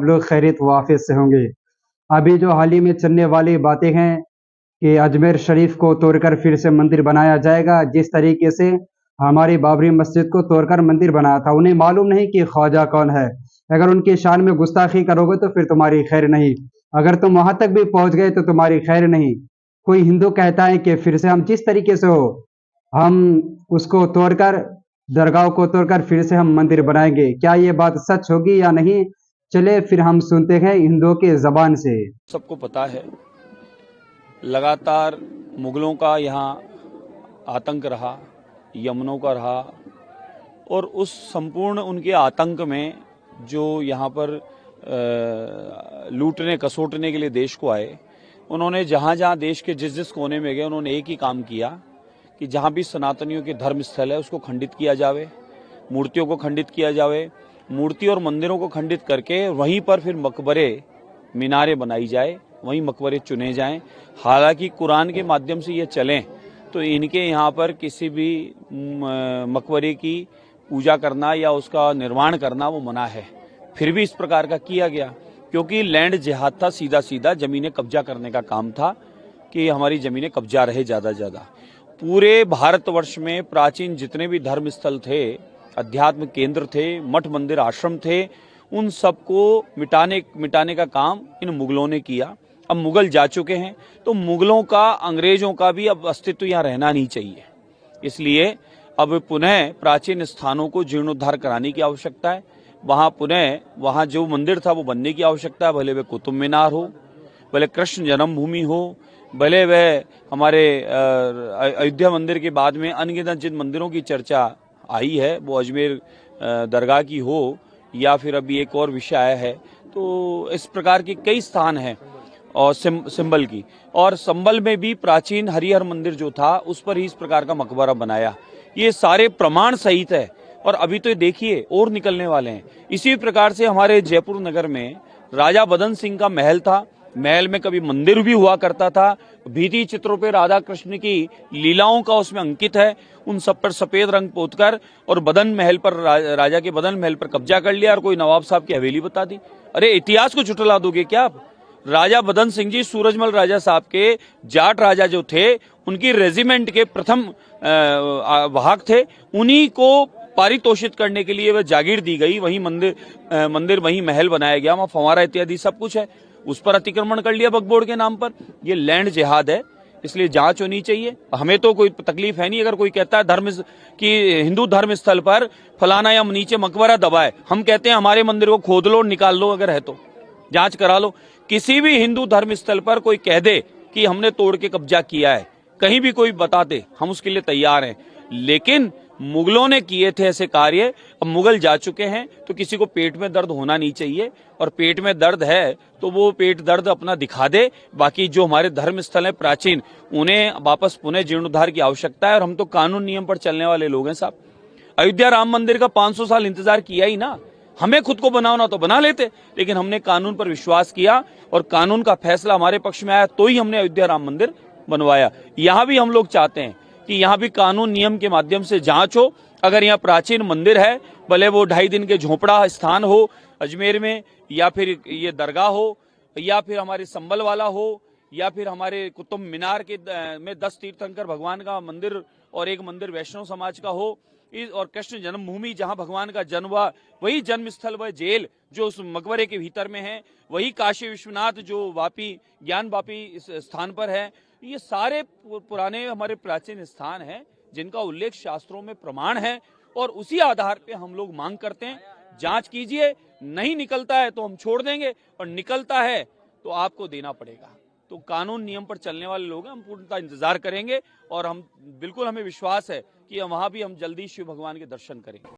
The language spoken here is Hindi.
लोग खैरियत वाफियत से होंगे। अभी जो हाल ही में चलने वाली बातें हैं कि अजमेर शरीफ को तोड़कर फिर से मंदिर बनाया जाएगा, जिस तरीके से हमारी बाबरी मस्जिद को तोड़कर मंदिर बनाया था, उन्हें मालूम नहीं कि ख्वाजा कौन है। अगर उनकी शान में गुस्ताखी करोगे तो फिर तुम्हारी खैर नहीं, अगर तुम वहां तक भी पहुंच गए तो तुम्हारी खैर नहीं। कोई हिंदू कहता है कि फिर से हम जिस तरीके से हो, हम उसको तोड़कर, दरगाह को तोड़कर फिर से हम मंदिर बनाएंगे। क्या ये बात सच होगी या नहीं? चले फिर हम सुनते हैं हिंदुओं के जबान से। सबको पता है, लगातार मुगलों का यहाँ आतंक रहा, यमनों का रहा, और उस संपूर्ण उनके आतंक में जो यहाँ पर लूटने कसोटने के लिए देश को आए, उन्होंने जहाँ जहाँ देश के जिस जिस कोने में गए, उन्होंने एक ही काम किया कि जहाँ भी सनातनियों के धर्म स्थल है उसको खंडित किया जावे, मूर्तियों को खंडित किया जावे, मूर्ति और मंदिरों को खंडित करके वहीं पर फिर मकबरे मीनारें बनाई जाए, वहीं मकबरे चुने जाएं। हालांकि कुरान के माध्यम से ये चलें तो इनके यहाँ पर किसी भी मकबरे की पूजा करना या उसका निर्माण करना वो मना है। फिर भी इस प्रकार का किया गया क्योंकि लैंड जिहाद था, सीधा सीधा जमीनें कब्जा करने का काम था कि हमारी जमीनें कब्जा रहे ज्यादा ज्यादा। पूरे भारतवर्ष में प्राचीन जितने भी धर्म स्थल थे, अध्यात्म केंद्र थे, मठ मंदिर आश्रम थे, उन सबको मिटाने का काम इन मुगलों ने किया। अब मुगल जा चुके हैं तो मुगलों का, अंग्रेजों का भी अब अस्तित्व यहाँ रहना नहीं चाहिए। इसलिए अब पुनः प्राचीन स्थानों को जीर्णोद्धार कराने की आवश्यकता है। वहां जो मंदिर था वो बनने की आवश्यकता है, भले वे कुतुब मीनार हो, भले कृष्ण जन्मभूमि हो, भले वह हमारे अयोध्या मंदिर के बाद में अनगिनत जिन मंदिरों की चर्चा आई है वो अजमेर दरगाह की हो या फिर अभी एक और विषय आया है, तो इस प्रकार के कई स्थान हैं। और सिंबल की, और संबल में भी प्राचीन हरिहर मंदिर जो था उस पर ही इस प्रकार का मकबरा बनाया। ये सारे प्रमाण सहित है और अभी तो देखिए और निकलने वाले हैं। इसी प्रकार से हमारे जयपुर नगर में राजा बदन सिंह का महल था, महल में कभी मंदिर भी हुआ करता था, भित्ति चित्रों पे राधा कृष्ण की लीलाओं का उसमें अंकित है, उन सब पर सफेद रंग पोतकर और बदन महल पर, राजा के बदन महल पर कब्जा कर लिया और कोई नवाब साहब की हवेली बता दी। अरे इतिहास को झुठला दोगे क्या आप? राजा बदन सिंह जी सूरजमल राजा साहब के जाट राजा जो थे, उनकी रेजिमेंट के प्रथम वाहक थे, उन्हीं को पारितोषित करने के लिए वह जागीर दी गई, वहीं मंदिर वहीं महल बनाया गया, वहां फंवारा इत्यादि सब कुछ है, उस पर अतिक्रमण कर लिया बकबोर्ड के नाम पर। ये लैंड जिहाद है, इसलिए जांच होनी चाहिए। हमें तो कोई तकलीफ है नहीं अगर कोई कहता है धर्म की हिंदू धर्म स्थल पर फलाना या नीचे मकबरा दबाए, हम कहते हैं हमारे मंदिर को खोद लो और निकाल लो, अगर है तो जांच करा लो। किसी भी हिंदू धर्म स्थल पर कोई कह दे कि हमने तोड़ के कब्जा किया है, कहीं भी कोई बता दे, हम उसके लिए तैयार हैं। लेकिन मुगलों ने किए थे ऐसे कार्य, अब मुगल जा चुके हैं तो किसी को पेट में दर्द होना नहीं चाहिए, और पेट में दर्द है तो वो पेट दर्द अपना दिखा दे। बाकी जो हमारे धर्म स्थल है प्राचीन, उन्हें वापस पुनः जीर्णोद्धार की आवश्यकता है, और हम तो कानून नियम पर चलने वाले लोग हैं साहब। अयोध्या राम मंदिर का 500 साल इंतजार किया ही ना, हमें खुद को बनाना तो बना लेते, लेकिन हमने कानून पर विश्वास किया और कानून का फैसला हमारे पक्ष में आया तो ही हमने अयोध्या राम मंदिर बनवाया। यहां भी हम लोग चाहते हैं कि यहां भी कानून नियम के माध्यम से जांच हो। अगर यहाँ प्राचीन मंदिर है, भले वो 2.5 दिन के झोपड़ा स्थान हो अजमेर में, या फिर ये दरगाह हो, या फिर हमारे संबल वाला हो, या फिर हमारे कुतुब मीनार के में 10 तीर्थंकर भगवान का मंदिर और एक मंदिर वैष्णव समाज का हो, और कृष्ण जन्मभूमि जहां भगवान का जन्म हुआ वही जन्म स्थल, वह जेल जो उस मकबरे के भीतर में है, वही काशी विश्वनाथ जो वापी ज्ञान वापी इस स्थान पर है। ये सारे पुराने हमारे प्राचीन स्थान हैं जिनका उल्लेख शास्त्रों में प्रमाण है, और उसी आधार पे हम लोग मांग करते हैं जांच कीजिए। नहीं निकलता है तो हम छोड़ देंगे, और निकलता है तो आपको देना पड़ेगा। तो कानून नियम पर चलने वाले लोग हैं, हम पूर्णतः इंतजार करेंगे, और हम बिल्कुल, हमें विश्वास है कि वहां भी हम जल्दी शिव भगवान के दर्शन करेंगे।